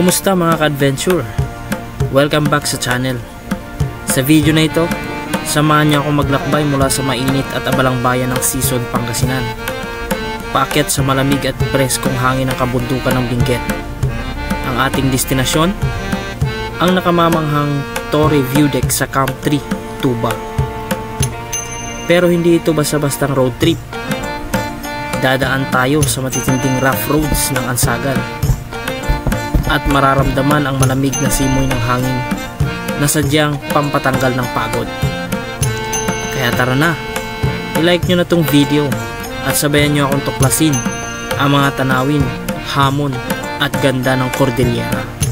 Kumusta mga ka-adventure? Welcome back sa channel. Sa video na ito, samahan niyo ako maglakbay mula sa mainit at abalang bayan ng Sison, Pangasinan, paakyat sa malamig at preskong hangin ng kabundukan ng Benguet. Ang ating destinasyon, ang nakamamanghang Torre View Deck sa Camp 3, Tuba. Pero hindi ito basta-bastang road trip. Dadaan tayo sa matitinding rough roads ng Ansagan at mararamdaman ang malamig na simoy ng hangin na sadyang pampatanggal ng pagod. Kaya tara na, i-like nyo na tong video at sabayan nyo akong tuklasin ang mga tanawin, hamon at ganda ng Cordillera.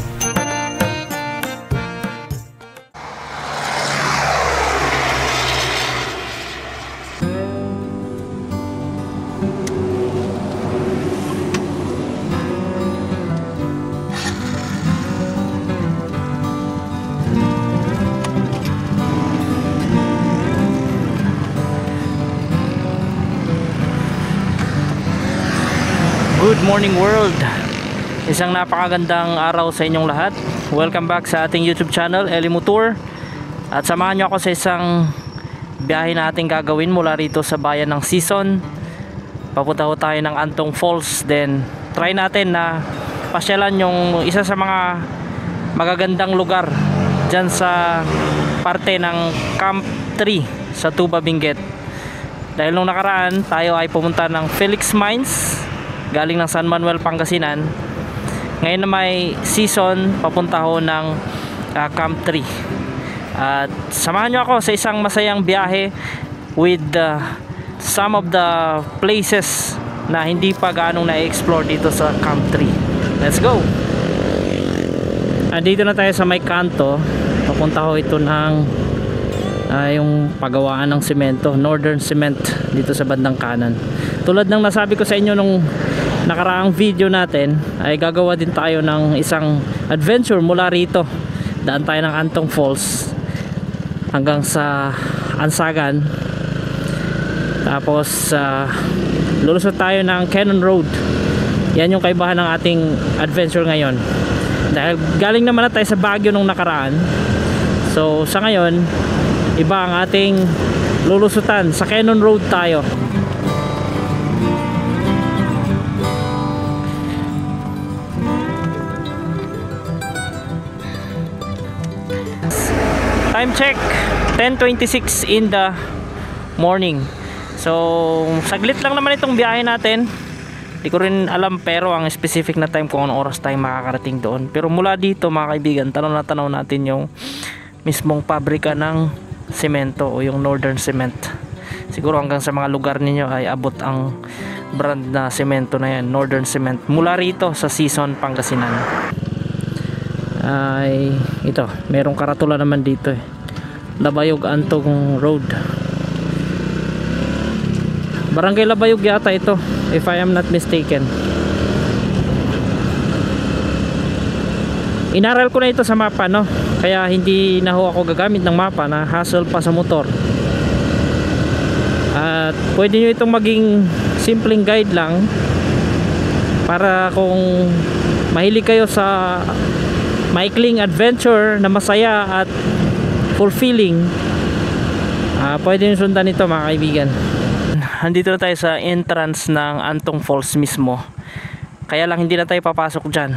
Good morning world! Isang napakagandang araw sa inyong lahat. Welcome back sa ating YouTube channel, Eli Motor. At samahan nyo ako sa isang biyahe na ating gagawin mula rito sa bayan ng Sison. Papunta ho tayo ng Antong Falls. Then try natin na pasyalan yung isa sa mga magagandang lugar dyan sa parte ng Camp 3 sa Tuba, Benguet. Dahil nung nakaraan tayo ay pumunta ng Felix Mines galing ng San Manuel, Pangasinan. Ngayon na may Sison, papunta ho ng Camp 3. At samahan nyo ako sa isang masayang biyahe with some of the places na hindi pa gaanong na-explore dito sa Camp 3. Let's go! Dito na tayo sa may kanto. Papunta ho ito ng yung pagawaan ng semento, Northern Cement, dito sa bandang kanan. Tulad ng nasabi ko sa inyo nung nakaraang video natin, ay gagawa din tayo ng isang adventure mula rito. Daan tayo ng Antong Falls hanggang sa Ansagan, tapos lulusot tayo ng Cannon Road. Yan yung kaibahan ng ating adventure ngayon, dahil galing naman na tayo sa Baguio nung nakaraan. So sa ngayon, iba ang ating lulusutan. Sa Cannon Road tayo. Time check, 10:26 in the morning. So saglit lang naman itong biyahe natin. Di ko rin alam pero ang specific na time kung anong oras tayo makakarating doon. Pero mula dito mga kaibigan, tanaw natin yung mismong pabrika ng semento o yung Northern Cement. Siguro hanggang sa mga lugar ninyo ay abot ang brand na semento na yan, Northern Cement, mula rito sa Sison, Pangasinan. Ay ito, merong karatula naman dito eh. Labayog Antong Road. Barangay Labayog yata ito, if I am not mistaken. Inaral ko na ito sa mapa, no? Kaya hindi na ho ako gagamit ng mapa, na hassle pa sa motor. At pwede nyo itong maging simpleng guide lang para kung mahilig kayo sa maikling adventure na masaya at fulfilling, pwede nyo sundan ito mga kaibigan. Andito na tayo sa entrance ng Antong Falls mismo, kaya lang hindi na tayo papasok dyan.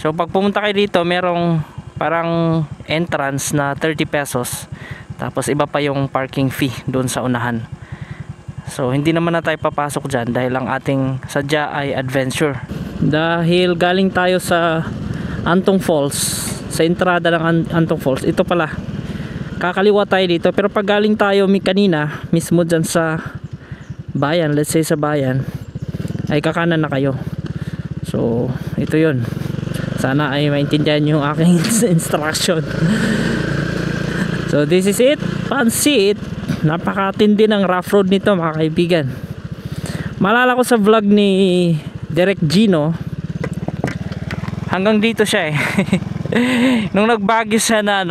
So pag pumunta kayo dito, merong parang entrance na 30 pesos, tapos iba pa yung parking fee doon sa unahan. So hindi naman na tayo papasok dyan dahil ang ating sadya ay adventure. Dahil galing tayo sa Antong Falls, sa entrada ng Antong Falls, ito pala, kakaliwa tayo dito. Pero pag galing tayo kanina mismo dyan sa bayan, let's say sa bayan, ay kakanan na kayo. So ito yun, sana ay maintindihan yung aking instruction. So this is it, pansit. Napakatindi ng rough road nito mga kaibigan. Malala ko sa vlog ni Direk Gino, hanggang dito siya eh. Nung nagbagyo siya na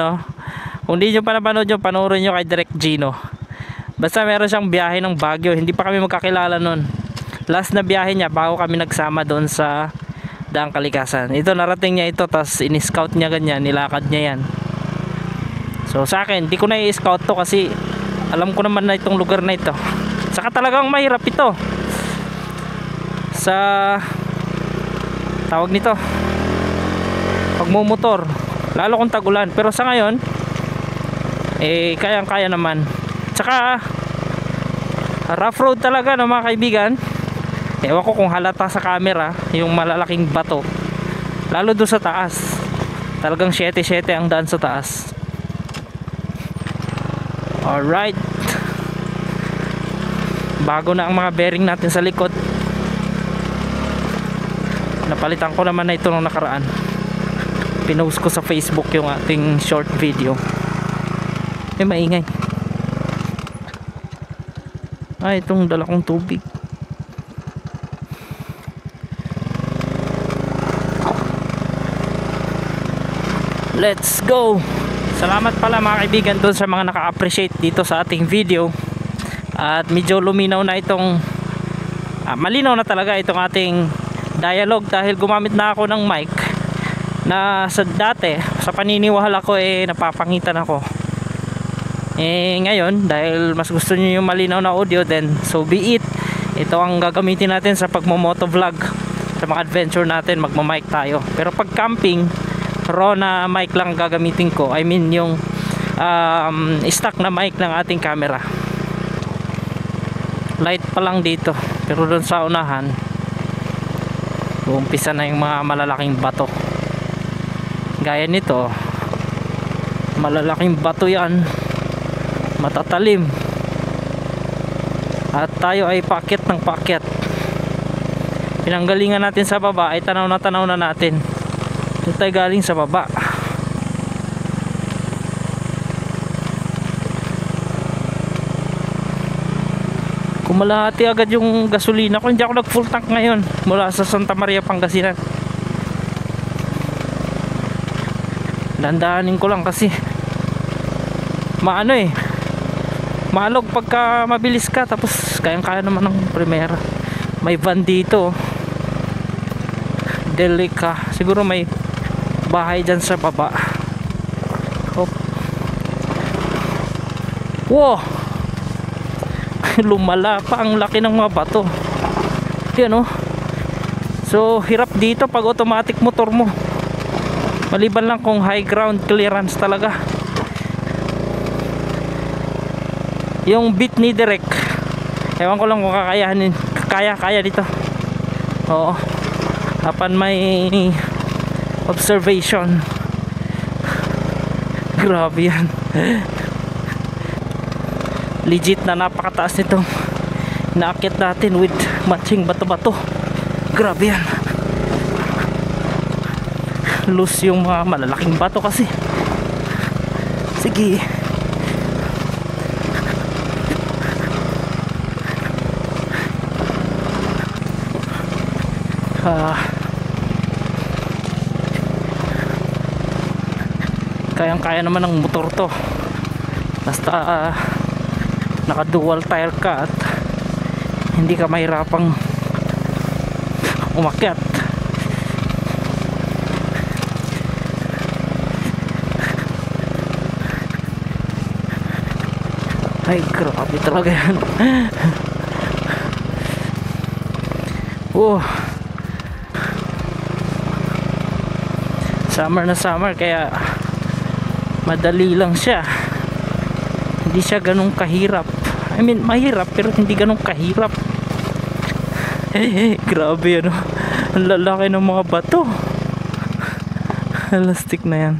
kung di nyo pa napanood nyo, panoorin nyo kay Direk Gino. Basta meron siyang biyahe ng Baguio, hindi pa kami magkakilala nun. Last na biyahe niya bago kami nagsama doon sa Daang Kalikasan. Ito narating niya ito, tas in-scout niya ganyan, nilakad niya yan. So sa akin, di ko na i-scout to kasi alam ko naman na itong lugar na ito. Saka talagang mahirap ito sa tawag nito pagmumotor, lalo kung tag-ulan. Pero sa ngayon kayang kaya naman. Saka rough road talaga no mga kaibigan. Ewan ko kung halata sa camera yung malalaking bato, lalo doon sa taas. Talagang 7-7 ang daan sa taas. Alright, bago na ang mga bearing natin sa likod. Napalitan ko naman na ito nung nakaraan. Pinost ko sa Facebook yung ating short video. Maingay. Itong dala kong tubig. Let's go. Salamat pala mga kaibigan doon sa mga naka-appreciate dito sa ating video. At medyo luminaw na itong malinaw na talaga itong ating dialogue dahil gumamit na ako ng mic na sa dati sa paniniwala ko napapangitan ako. Ngayon dahil mas gusto niyo yung malinaw na audio, then so be it. Ito ang gagamitin natin sa pagmo-moto vlog, sa mga adventure natin. Magma-mic tayo. Pero pag camping, raw na mic lang gagamitin ko. I mean yung stock na mic ng ating camera. Light pa lang dito, pero doon sa unahan uumpisa na yung mga malalaking bato. Gaya nito, malalaking bato yan, matatalim, at tayo ay paakyat ng paakyat. Pinanggalingan natin sa baba ay tanaw na natin. Ito tayo galing sa baba. Kumalahati agad yung gasolina ko. Hindi ako nag full tank ngayon mula sa Santa Maria, Pangasinan. Dandahanin ko lang kasi maalog pagka mabilis ka, tapos kayang-kaya naman ng Primera. May van dito, Delica. Siguro may bahay dyan sa baba. Hop. Wow, lumala pa, ang laki ng mga bato. Yan oh. So hirap dito pag automatic motor mo, maliban lang kung high ground clearance talaga. Yung beat ni Direk, ewan ko lang kung kakayanin. Kaya dito. Oo, upon my observation. Grabe yan. Legit na napakataas nito. Naakyat natin with matching bato-bato. Grabe yan. Loose yung mga malalaking bato kasi. Sige. Kayang-kaya naman ng motor to. Basta naka dual tire ka at hindi ka mahirapang umakyat. Ay grabe talaga yan. Summer na summer, kaya madali lang siya. Hindi siya ganun kahirap. I mean mahirap pero hindi ganun kahirap. Grabe ano, ang lalaki ng mga bato. Elastic na yan.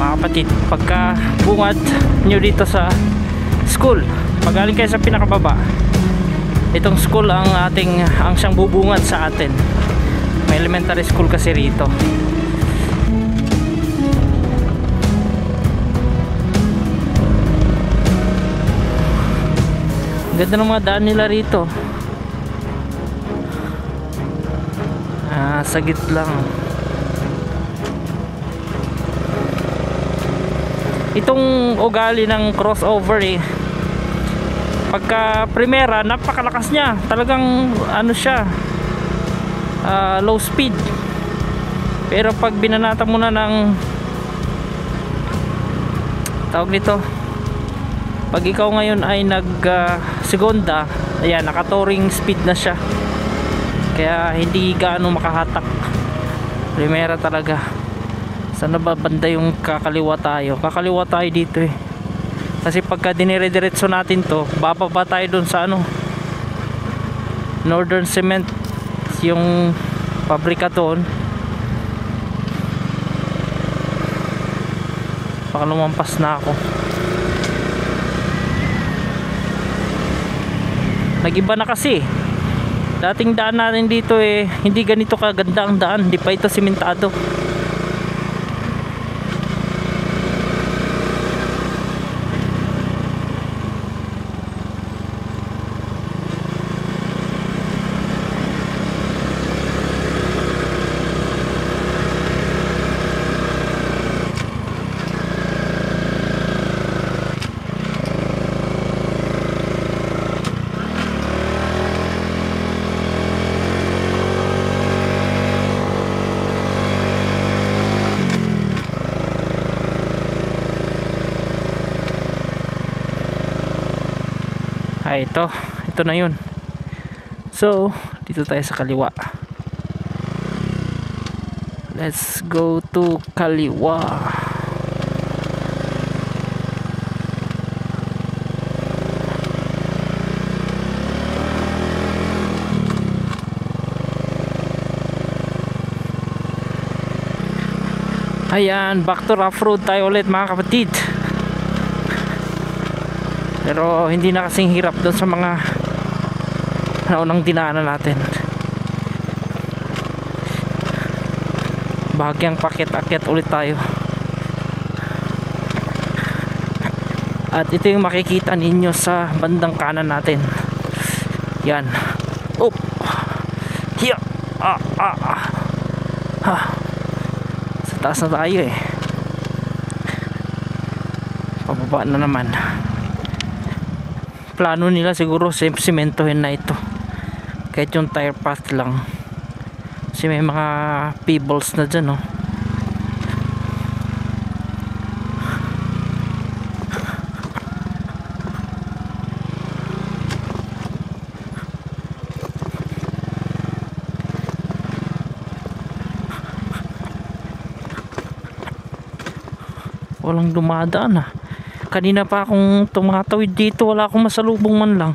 mga kapatid, pagka bungad nyo dito sa school, magaling kayo sa pinakababa, itong school ang siyang bubungad sa atin. May elementary school kasi rito. Ganda ng mga daan nila rito. Sagit lang. Itong ugali ng crossover pagka primera, napakalakas niya. Talagang ano siya, low speed. Pero pag binanata mo na ng tawag nito, pag ikaw ngayon ay segunda, ayan, naka touring speed na siya. Kaya hindi gaano makahatak. Primera talaga. Sana ba banda yung kakaliwa tayo? Kakaliwa tayo dito Kasi pagka dinire-diretso natin to, bababa tayo dun sa Northern Cement, yung pabrika doon. Baka lumampas na ako. Nagiba na kasi. Dating daan natin dito hindi ganito kaganda ang daan, hindi pa ito simentado. Ito na yun. So dito tayo sa kaliwa. Let's go to kaliwa. Ayan, back to rough road tayo ulit mga kapatid. Pero hindi na kasing hirap doon sa mga naunang dinaanan natin. Bahagyang paket-akyat ulit tayo. At ito yung makikita ninyo sa bandang kanan natin. Yan. Up. Hiya. Sa taas na tayo Pababa na naman. Plano nila siguro sementohin na ito kahit yung tire path lang, kasi may mga pebbles na dyan walang dumadaan Kanina pa akong tumatawid dito, wala akong masalubong man lang.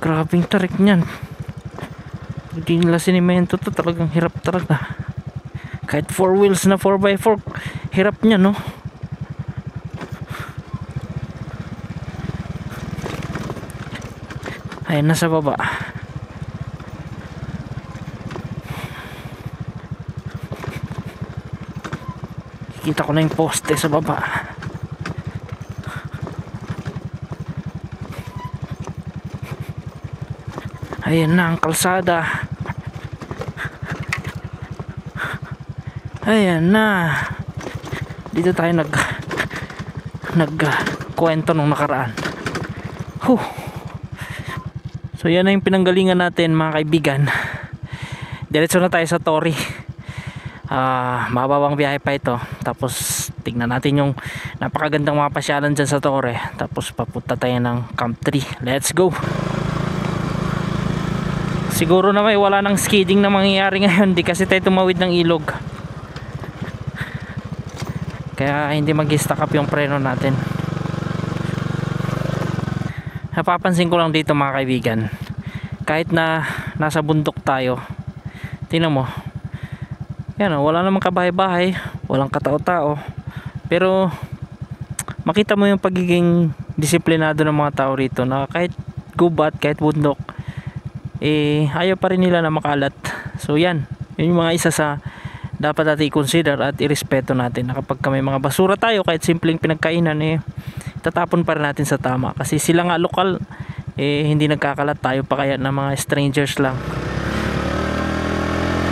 Grabing tarik niyan. Hindi nila sinimento to, talagang hirap talaga. Kahit 4 wheels na 4x4, hirap niya Ayan, nasa baba. Kita ko na yung poste sa baba. Ayan na ang kalsada. Ayan na. Dito tayo nagkwento nung nakaraan. So yan na yung pinanggalingan natin mga kaibigan. Diretso na tayo sa Torrey. Mababang biyahe pa ito. Tapos tingnan natin yung napakagandang mga pasyalan dyan sa Torre. Tapos papunta tayo ng Camp 3. Let's go. Siguro na wala nang skidding na mangyayari ngayon, di kasi tayo tumawid ng ilog, kaya hindi mag-stack up yung preno natin. Napapansin ko lang dito mga kaibigan, kahit na nasa bundok tayo, tingnan mo, yan, wala namang kabahay-bahay, walang katao-tao, pero makita mo yung pagiging disiplinado ng mga tao rito, na kahit gubat, kahit bundok, ayaw pa rin nila na makalat. So yan, yun yung mga isa sa dapat natin i-consider at irespeto natin, na kapag may mga basura tayo, kahit simpleng pinagkainan, tatapon pa rin natin sa tama, kasi sila nga lokal, hindi nagkakalat, tayo pa kaya na mga strangers lang.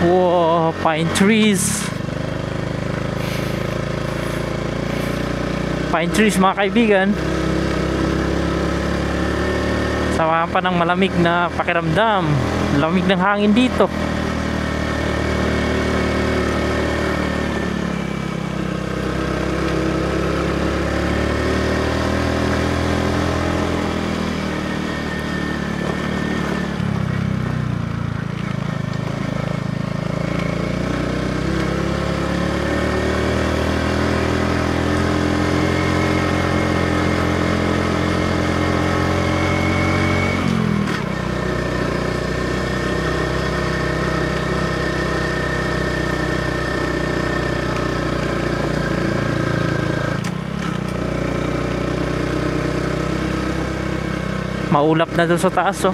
Wow, pine trees mga kaibigan, sama pa ng malamig na pakiramdam, lamig ng hangin dito. Maulap na doon sa taas, oh.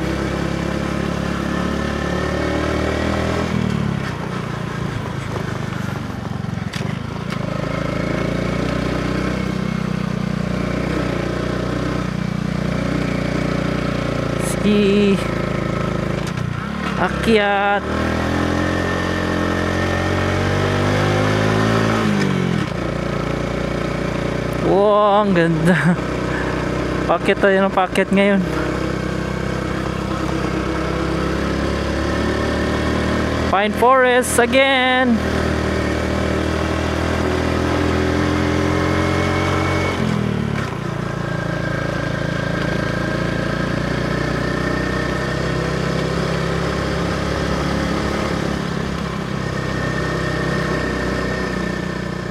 Ski akyat. Wow, ang ganda. Paket tayo ng paket ngayon. Pine forest again.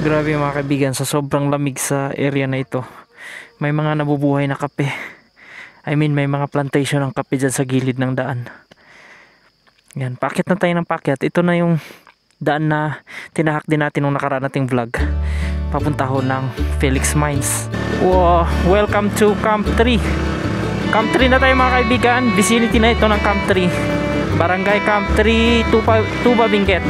Grabe mga kaibigan, sa sobrang lamig sa area na ito, may mga nabubuhay na kape. May mga plantation ng kape dyan sa gilid ng daan. Yan, packet na tayo ng packet. Ito na yung daan na tinahak din natin nung nakaraan nating vlog, papunta ho ng Felix Mines. Wow, welcome to Camp 3. Camp 3 na tayo mga kaibigan. Vicinity na ito ng Camp 3, Barangay Camp 3, Tuba Benguet.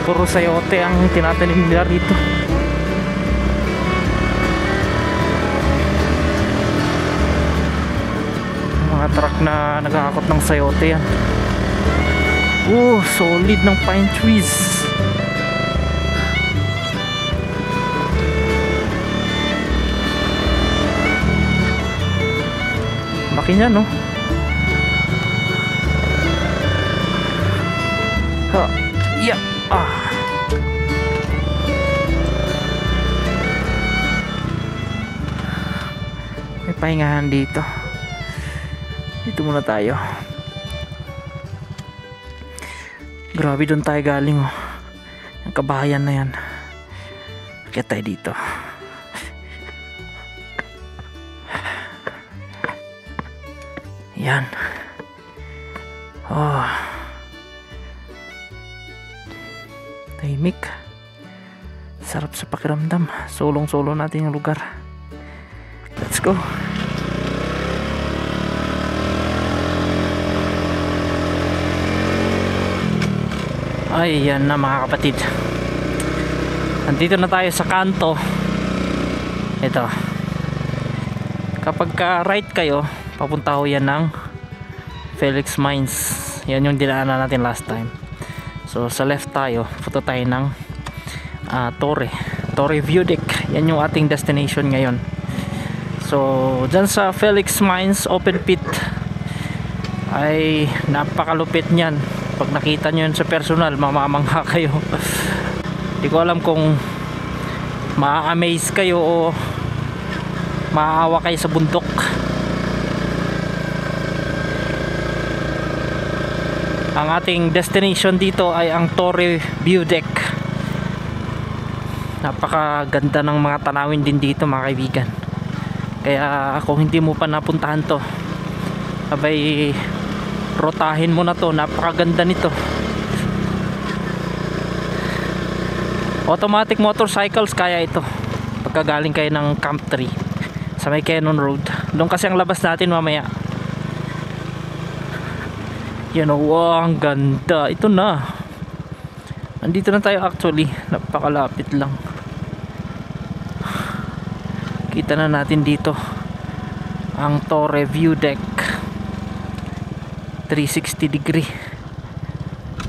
Puro sayote ang tinatanim nila rito. Mga truck na nagkakakot ng sayote yan. Solid ng pine trees. Laki niya, no? Yeah. May pahingahan dito. Dito muna tayo. Grabe, doon tayo galing, oh. Ang kabahayan na yan. Kaya tayo dito. Yan. Tahimik, sarap sa pakiramdam. Solong-solo natin yung lugar. Let's go. Ay, yan na mga kapatid, nandito na tayo sa kanto. Ito, kapag ka right kayo, papunta ho yan ng Felix Mines. Yan yung dinaanan natin last time. So sa left tayo, punta tayo ng Torre View Deck. Yan yung ating destination ngayon. So dyan sa Felix Mines open pit ay napakalupit niyan. Pag nakita nyo yun sa personal, mamamangha kayo. Hindi ko alam kung ma-amaze kayo o maaawa kayo sa bundok. Ang ating destination dito ay ang Torre View Deck. Napakaganda ng mga tanawin din dito mga kaibigan. Kaya kung hindi mo pa napuntahan to, abay rotahin mo na to. Napakaganda nito. Automatic motorcycles kaya ito pagkagaling kayo ng Camp 3 sa may Cannon Road. Doon kasi ang labas natin mamaya. Yan o, wow, ang ganda. Ito na, nandito na tayo actually. Napakalapit lang. Kita na natin dito ang Torre View Deck 360 degree.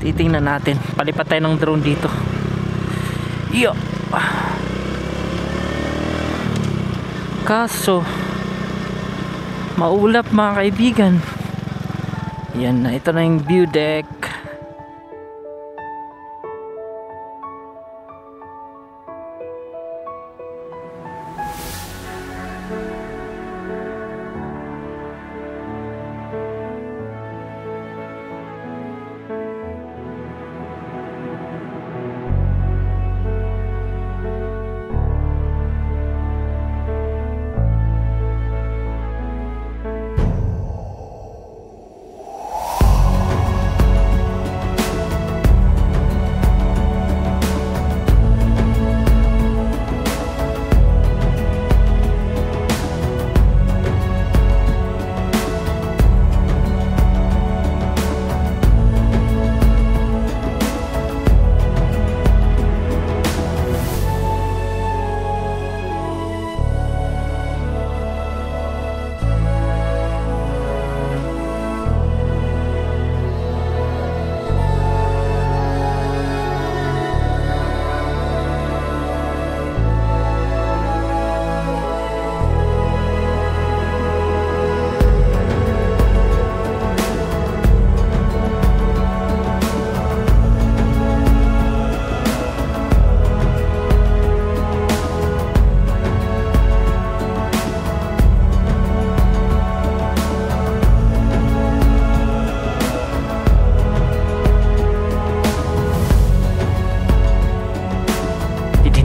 Titingnan natin. Palipat tayo ng drone dito. Iyo. Kaso maulap mga kaibigan. Yan na, ito na yung view deck.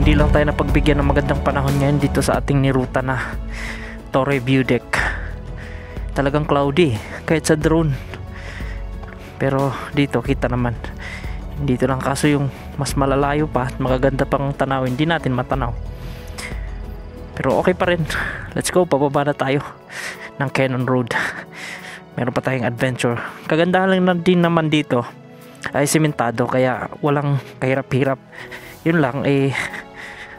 Hindi lang tayo napagbigyan ng magandang panahon ngayon dito sa ating niruta na Torre View Deck. Talagang cloudy kahit sa drone, pero dito kita naman. Dito lang kaso yung mas malalayo pa at magaganda pang tanawin, hindi natin matanaw. Pero okay pa rin. Let's go, pababa na tayo ng Cannon Road. Meron pa tayong adventure. Kagandahan lang din naman dito ay simentado, kaya walang kahirap-hirap. Yun lang,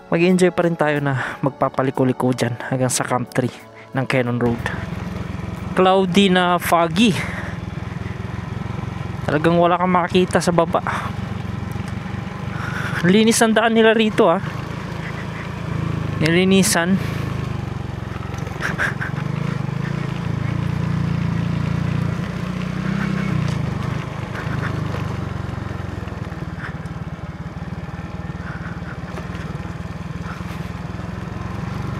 mag-enjoy pa rin tayo na magpapaliko-liko dyan hanggang sa Camp 3 ng Cannon Road. Cloudy na foggy. Talagang wala kang makakita sa baba. Linis ang daan nila rito ah. Nilinisan.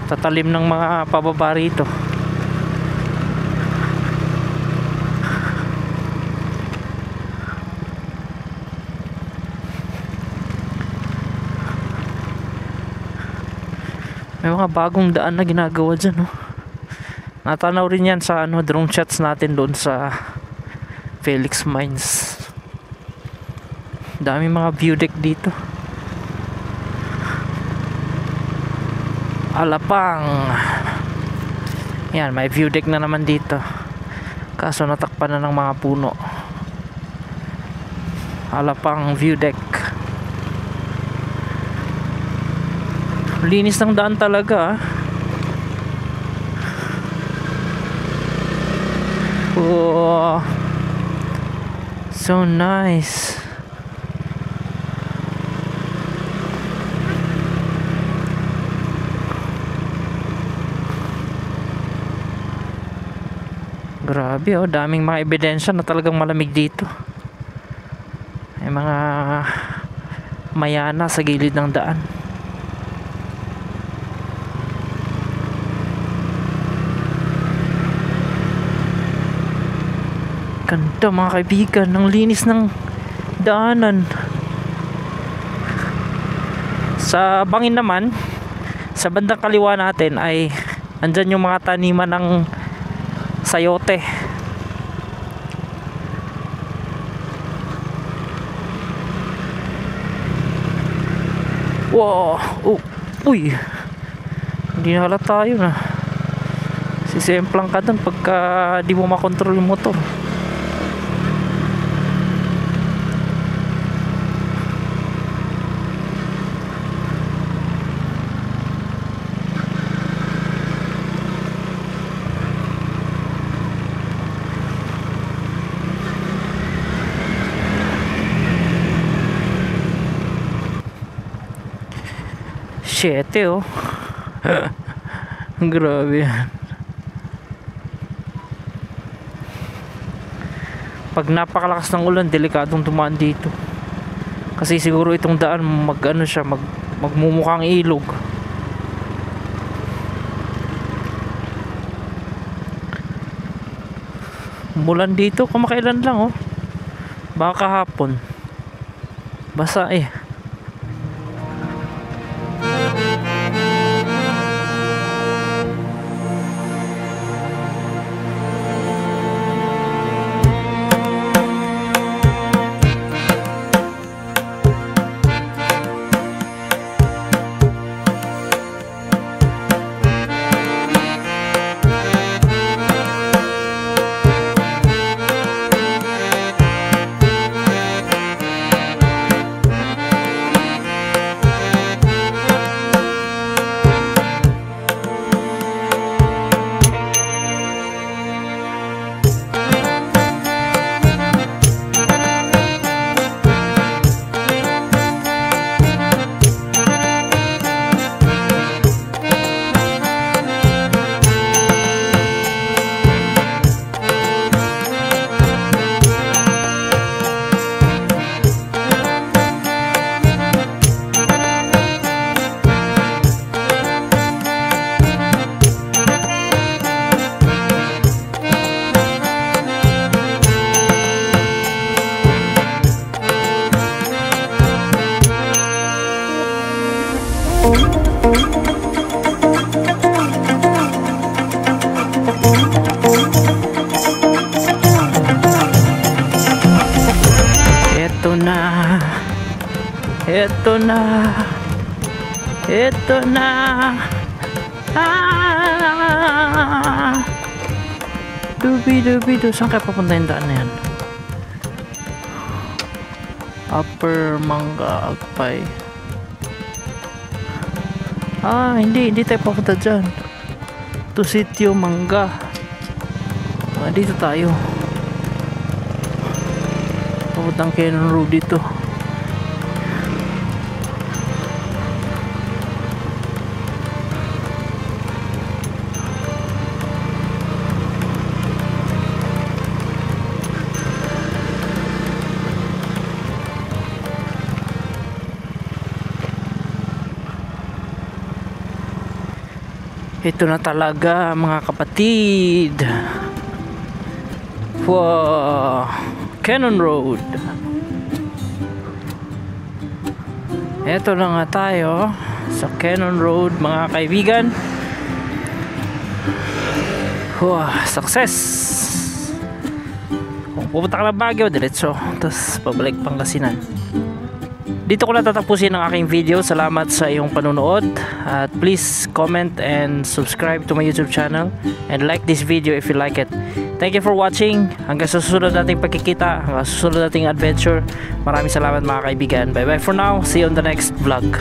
Tatalim ng mga pababa rito. May mga bagong daan na ginagawa dyan, no? Natanaw rin yan sa drone shots natin doon sa Felix Mines. Dami mga view deck dito. Alapang. Yan, may view deck na naman dito. Kaso natakpan na ng mga puno. Alapang view deck. Linis ng daan talaga. Oh, so nice. Grabe oh, daming mga ebidensya na talagang malamig dito. May mga mayana sa gilid ng daan. Ganda mga kaibigan, ang linis ng daanan. Sa bangin naman, sa bandang kaliwa natin ay andyan yung mga taniman ng sayote. Wow, uy, hindi na halata yun ah. Sisemplang ka dun pagka di mo makontrol yung motor. Siyete oh. Grabe yan. Pag napakalakas ng ulan, delikadong dumaan dito. Kasi siguro itong daan magmumukhang ilog. Umulan dito kamakailan lang oh. Baka kahapon. Basa eh. Ito na. Dubi. Saan kaya papunta yung daan na yan? Upper Manga Agpay. Hindi tayo papunta dyan. To Sitio Manga. Dito tayo. Papuntang Cannon Road dito. Ito na talaga mga kapatid. Wow, Cannon Road. Ito na nga tayo sa Cannon Road mga kaibigan. Wow, success. Kung pupunta ka ng Baguio, diretso, tapos pabalik Pangasinan. Dito ko na tatapusin ang aking video. Salamat sa iyong panunood. At please comment and subscribe to my YouTube channel. And like this video if you like it. Thank you for watching. Hanggang sa susunod nating pagkikita. Hanggang sa susunod nating adventure. Maraming salamat mga kaibigan. Bye bye for now. See you on the next vlog.